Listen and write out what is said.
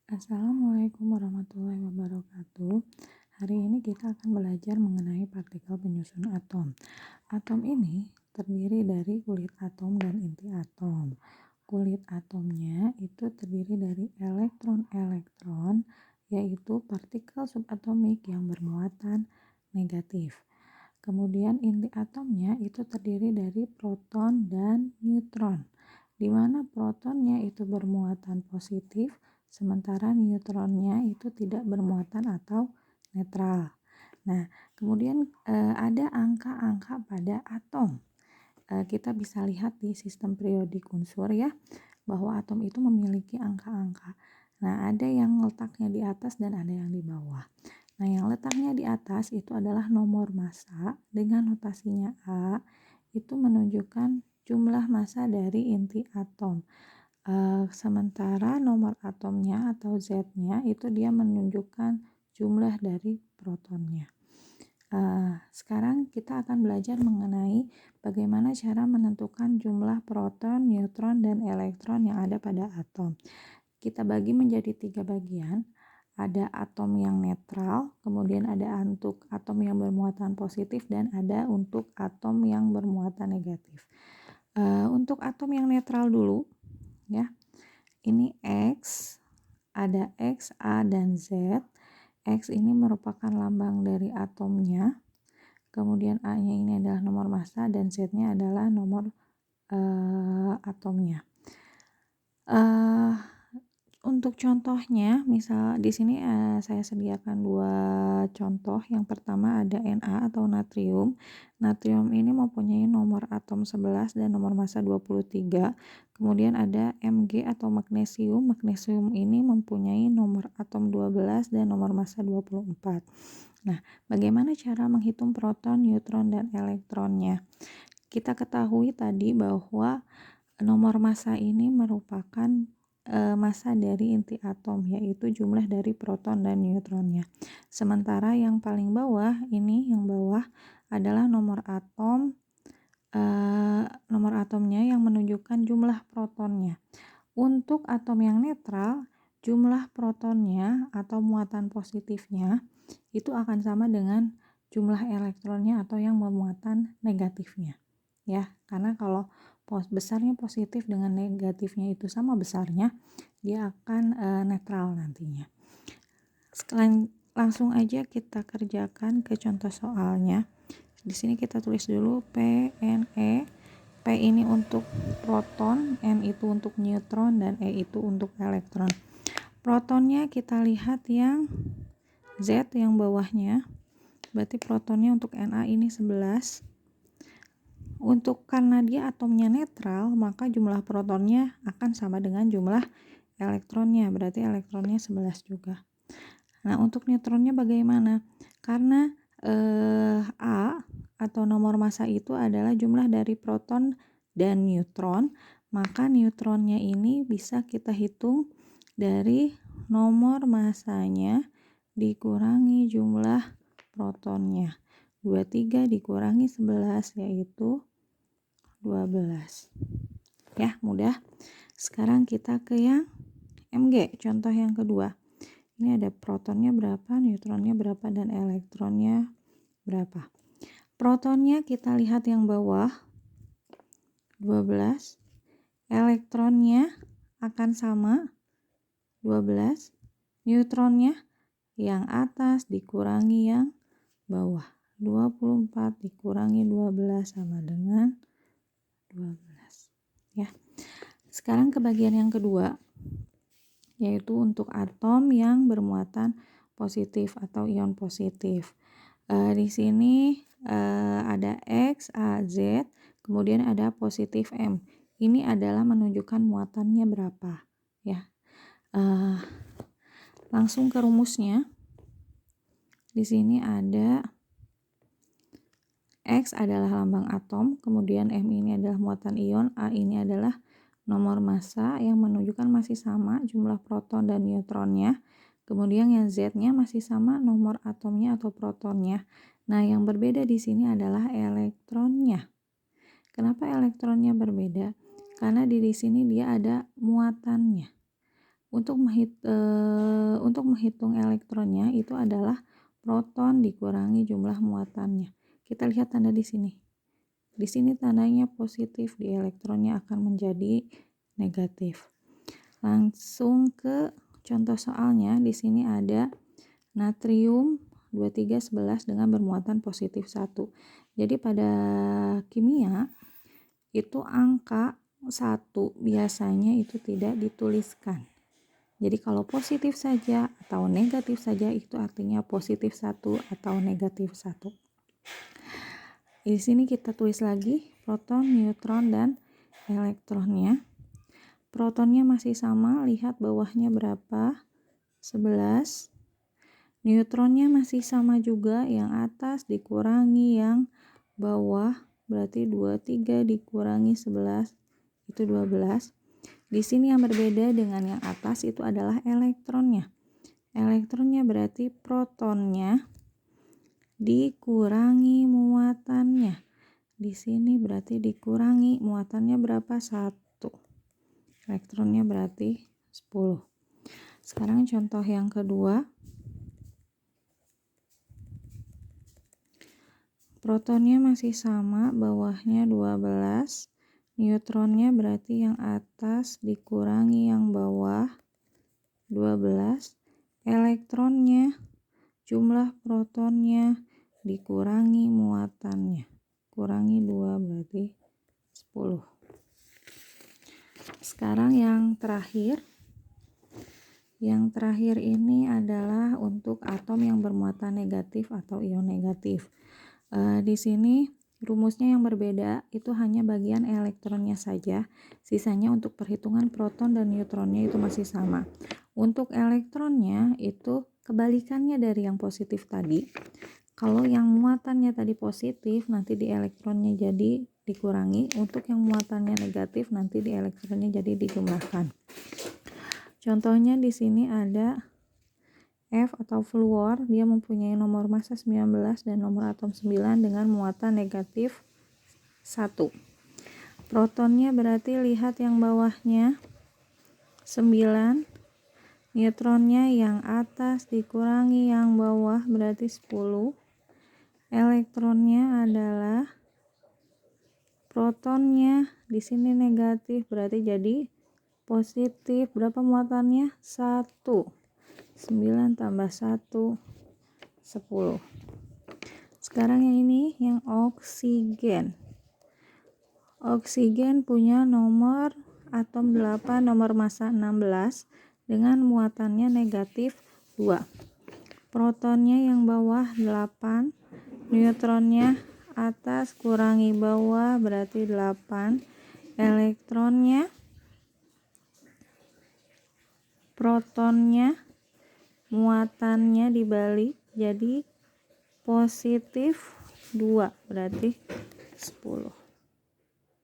Assalamualaikum warahmatullahi wabarakatuh. Hari ini kita akan belajar mengenai partikel penyusun atom. Atom ini terdiri dari kulit atom dan inti atom. Kulit atomnya itu terdiri dari elektron-elektron, yaitu partikel subatomik yang bermuatan negatif. Kemudian inti atomnya itu terdiri dari proton dan neutron, di mana protonnya itu bermuatan positif, sementara neutronnya itu tidak bermuatan atau netral. Nah, kemudian ada angka-angka pada atom. Kita bisa lihat di sistem periodik unsur ya, bahwa atom itu memiliki angka-angka. Nah, ada yang letaknya di atas dan ada yang di bawah. Nah, yang letaknya di atas itu adalah nomor massa dengan notasinya A, itu menunjukkan jumlah massa dari inti atom. Sementara nomor atomnya atau Z-nya itu dia menunjukkan jumlah dari protonnya. Sekarang kita akan belajar mengenai bagaimana cara menentukan jumlah proton, neutron, dan elektron yang ada pada atom. Kita bagi menjadi 3 bagian. Ada atom yang netral, kemudian ada untuk atom yang bermuatan positif, dan ada untuk atom yang bermuatan negatif. Untuk atom yang netral dulu, ya. Ini X, ada X, A, dan Z. X ini merupakan lambang dari atomnya, kemudian A-nya ini adalah nomor massa dan Z-nya adalah nomor atomnya. Untuk contohnya, misal di sini saya sediakan 2 contoh. Yang pertama ada Na atau natrium. Natrium ini mempunyai nomor atom 11 dan nomor massa 23. Kemudian ada Mg atau magnesium. Magnesium ini mempunyai nomor atom 12 dan nomor massa 24. Nah, bagaimana cara menghitung proton, neutron, dan elektronnya? Kita ketahui tadi bahwa nomor massa ini merupakan massa dari inti atom, yaitu jumlah dari proton dan neutronnya. Sementara yang paling bawah ini, yang bawah adalah nomor atomnya yang menunjukkan jumlah protonnya. Untuk atom yang netral, jumlah protonnya atau muatan positifnya itu akan sama dengan jumlah elektronnya atau yang bermuatan negatifnya. Ya, karena kalau besarnya positif dengan negatifnya itu sama besarnya, dia akan netral nantinya. Sekarang langsung aja kita kerjakan ke contoh soalnya. Di sini kita tulis dulu P, N, E. P ini untuk proton, N itu untuk neutron, dan E itu untuk elektron. Protonnya kita lihat yang Z yang bawahnya. Berarti protonnya untuk Na ini 11. Karena dia atomnya netral, maka jumlah protonnya akan sama dengan jumlah elektronnya, berarti elektronnya 11 juga. Nah, untuk neutronnya bagaimana? Karena A atau nomor massa itu adalah jumlah dari proton dan neutron, maka neutronnya ini bisa kita hitung dari nomor massanya dikurangi jumlah protonnya. 23 dikurangi 11 yaitu 12. Ya, mudah. Sekarang kita ke yang Mg, contoh yang kedua. Ini ada protonnya berapa, neutronnya berapa, dan elektronnya berapa. Protonnya kita lihat yang bawah, 12. Elektronnya akan sama, 12. Neutronnya yang atas dikurangi yang bawah. 24 dikurangi 12 sama dengan 12. Ya. Sekarang ke bagian yang kedua, yaitu untuk atom yang bermuatan positif atau ion positif. Di sini ada X, A, Z, kemudian ada positif M. Ini adalah menunjukkan muatannya berapa, ya. Langsung ke rumusnya. Di sini ada X adalah lambang atom, kemudian M ini adalah muatan ion, A ini adalah nomor massa yang menunjukkan masih sama jumlah proton dan neutronnya. Kemudian yang Z-nya masih sama nomor atomnya atau protonnya. Nah, yang berbeda di sini adalah elektronnya. Kenapa elektronnya berbeda? Karena di sini dia ada muatannya. Untuk menghitung elektronnya itu adalah proton dikurangi jumlah muatannya. Kita lihat tanda di sini. Di sini tandanya positif, di elektronnya akan menjadi negatif. Langsung ke contoh soalnya. Di sini ada natrium 2311 dengan bermuatan positif 1. Jadi pada kimia itu angka 1 biasanya itu tidak dituliskan. Jadi kalau positif saja atau negatif saja itu artinya positif 1 atau negatif 1. Di sini kita tulis lagi proton, neutron, dan elektronnya. Protonnya masih sama, lihat bawahnya berapa? 11. Neutronnya masih sama juga, yang atas dikurangi yang bawah, berarti 23 dikurangi 11 itu 12. Di sini yang berbeda dengan yang atas itu adalah elektronnya. Elektronnya berarti protonnya dikurangi muatannya. Di sini berarti dikurangi muatannya berapa? 1. Elektronnya berarti 10. Sekarang contoh yang kedua. Protonnya masih sama, bawahnya 12. Neutronnya berarti yang atas dikurangi yang bawah 12. Elektronnya, jumlah protonnya dikurangi muatannya. Kurangi 2 berarti 10. Sekarang yang terakhir. Yang terakhir ini adalah untuk atom yang bermuatan negatif atau ion negatif. Di sini rumusnya yang berbeda itu hanya bagian elektronnya saja, sisanya untuk perhitungan proton dan neutronnya itu masih sama. Untuk elektronnya itu kebalikannya dari yang positif tadi. Kalau yang muatannya tadi positif, nanti di elektronnya jadi dikurangi. Untuk yang muatannya negatif, nanti di elektronnya jadi dijumlahkan. Contohnya di sini ada F atau fluor, dia mempunyai nomor massa 19 dan nomor atom 9 dengan muatan negatif 1. Protonnya berarti lihat yang bawahnya 9. Neutronnya yang atas dikurangi yang bawah berarti 10. Elektronnya adalah protonnya di sini negatif berarti jadi positif. Berapa muatannya? 1. 9 tambah 1 10. Sekarang yang ini yang oksigen. Oksigen punya nomor atom 8, nomor massa 16 dengan muatannya negatif 2. Protonnya yang bawah 8, neutronnya atas kurangi bawah berarti 8. Elektronnya, protonnya, muatannya dibalik jadi positif 2 berarti 10.